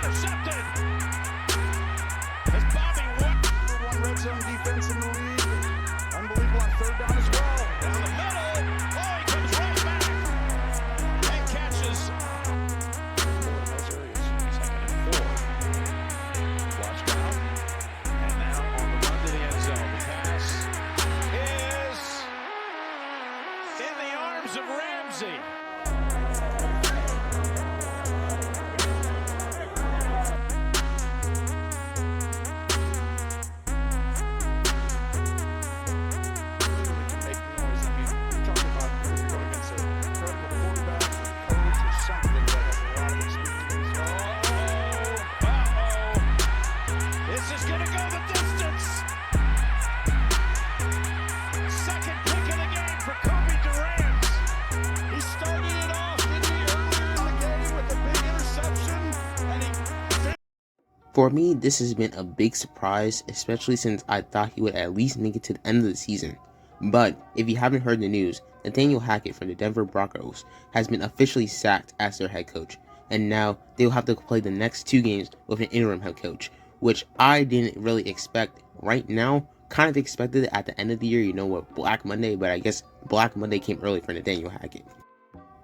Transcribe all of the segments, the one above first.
intercepted. As Bobby Wood, one red zone defense in the league. Unbelievable on third down as well. down the middle. Oh, he comes right back and catches. Those areas. Second and 4. Watch out. And now on the run to the end zone. The pass is in the arms of Ramsey. This is going to go the distance. Second pick of the game for Kobe Durant. He started it off earlier in the game with a big interception, and he For me, this has been a big surprise, especially since I thought he would at least make it to the end of the season. But if you haven't heard the news, Nathaniel Hackett from the Denver Broncos has been officially sacked as their head coach, and now they'll have to play the next 2 games with an interim head coach, which I didn't really expect right now. Kind of expected it at the end of the year, with Black Monday, but I guess Black Monday came early for Nathaniel Hackett.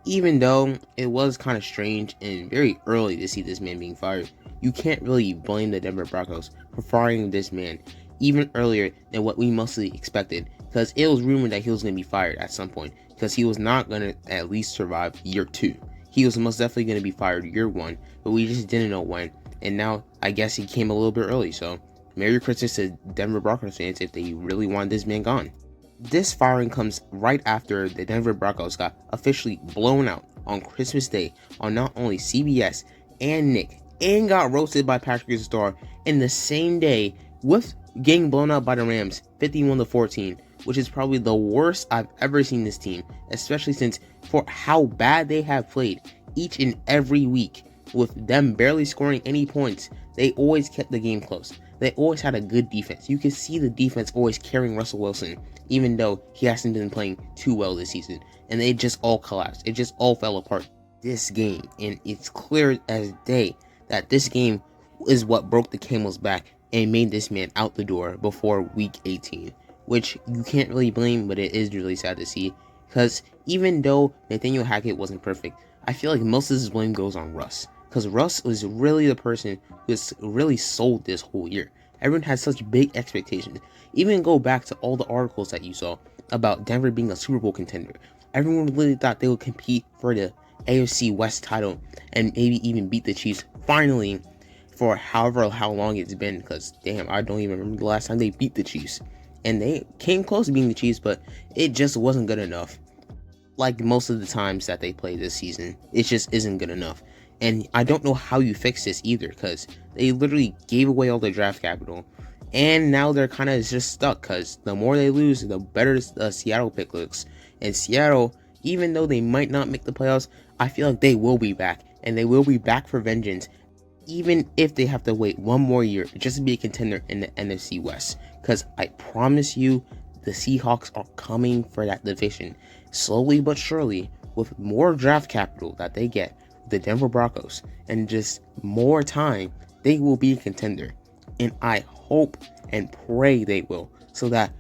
Even though it was kind of strange and very early to see this man being fired, you can't really blame the Denver Broncos for firing this man even earlier than what we mostly expected, because it was rumored that he was going to be fired at some point, because he was not going to at least survive year 2. He was most definitely going to be fired year 1, but we just didn't know when, and now I guess he came a little bit early, so Merry Christmas to Denver Broncos fans if they really want this man gone. This firing comes right after the Denver Broncos got officially blown out on Christmas Day on not only CBS and Nick, and got roasted by Patrick Star in the same day, with getting blown out by the Rams 51-14, which is probably the worst I've ever seen this team, especially since for how bad they have played each and every week, with them barely scoring any points, they always kept the game close. They always had a good defense. You could see the defense always carrying Russell Wilson, even though he hasn't been playing too well this season, and they just all collapsed. It just all fell apart this game, and it's clear as day that this game is what broke the camel's back and made this man out the door before week 18, which you can't really blame, but it is really sad to see, because even though Nathaniel Hackett wasn't perfect, I feel like most of this blame goes on Russ, because Russ was really the person who has really sold this whole year. Everyone had such big expectations. Even go back to all the articles that you saw about Denver being a Super Bowl contender. Everyone really thought they would compete for the AFC West title and maybe even beat the Chiefs finally, for how long it's been, because damn, I don't even remember the last time they beat the Chiefs. And they came close to beating the Chiefs, but it just wasn't good enough. Like most of the times that they played this season, it just isn't good enough. And I don't know how you fix this either, because they literally gave away all their draft capital, and now they're kind of just stuck, because the more they lose, the better the Seattle pick looks. And Seattle, even though they might not make the playoffs, I feel like they will be back, and they will be back for vengeance, even if they have to wait one more year just to be a contender in the NFC West. Because I promise you, the Seahawks are coming for that division, slowly but surely, with more draft capital that they get, the Denver Broncos, and just more time, they will be a contender. And I hope and pray they will, so that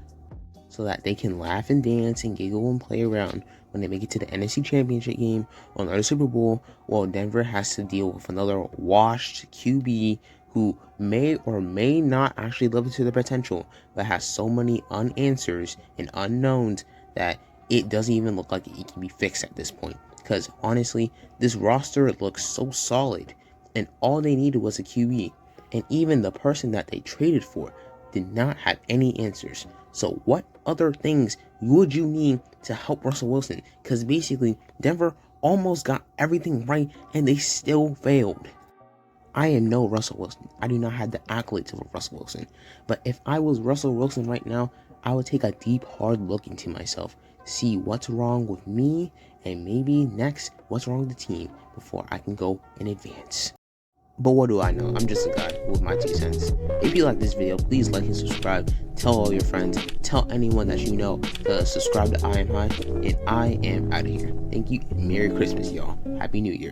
they can laugh and dance and giggle and play around when they make it to the NFC Championship game or another Super Bowl, while Denver has to deal with another washed QB who may or may not actually live up to their potential, but has so many unanswers and unknowns that it doesn't even look like it can be fixed at this point. Because honestly, this roster looks so solid, and all they needed was a QB, and even the person that they traded for did not have any answers. So what other things would you need to help Russell Wilson? Because basically, Denver almost got everything right, and they still failed. I am no Russell Wilson. I do not have the accolades of a Russell Wilson. But if I was Russell Wilson right now, I would take a deep, hard look into myself, see what's wrong with me, and maybe next, what's wrong with the team before I can go and advance. But what do I know? I'm just a guy with my 2 cents. If you like this video, please like and subscribe. Tell all your friends. Tell anyone that you know to subscribe to I Am High. And I am out of here. Thank you, and Merry Christmas, y'all. Happy New Year.